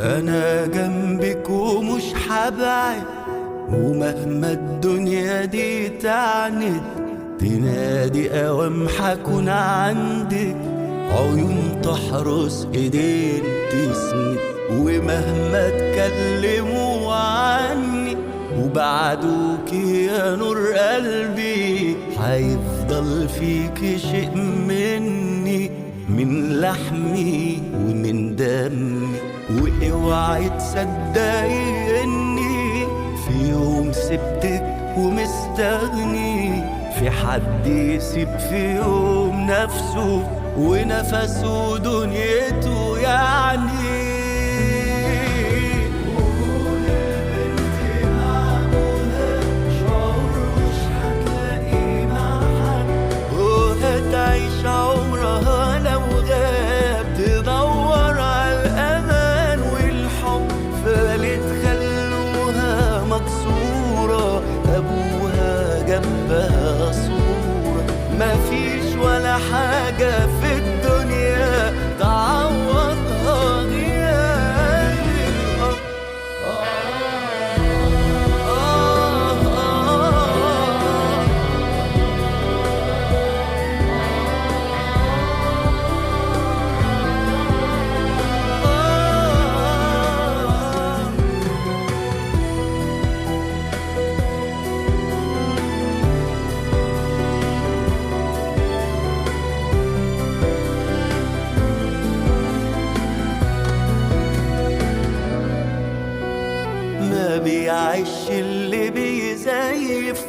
انا جنبك ومش هبعد، ومهما الدنيا دي تعند تنادي اوام حكون عندك، عيون تحرس ايدين تسند، ومهما اتكلموا عني وبعدوكي يا نور قلبي هيفضل فيكي شيء مني، من لحمي ومن دمي. واوعي تصدقي اني في يوم سبتك ومستغني، في حد يسيب في يوم نفسه ونفسه دنيته يعني. تعيش عمرها لو غاب تدور على الأمان والحب، فقالت خلوها مكسورة أبوها جنبها صورة، مفيش ولا حاجة في الدنيا تعوضها غياب الأب. ما بيعيش اللي بيزيف،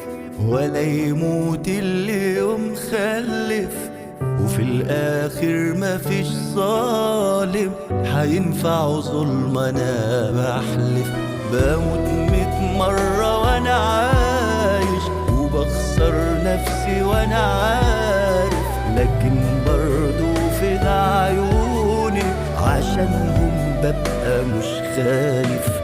ولا يموت اللي يوم خلف، وفي الآخر مفيش ظالم هينفع ظلم. أنا بحلف بموت 100 مرة وأنا عايش، وبخسر نفسي وأنا عارف، لكن برضو في عيوني عشانهم ببقى مش خايف.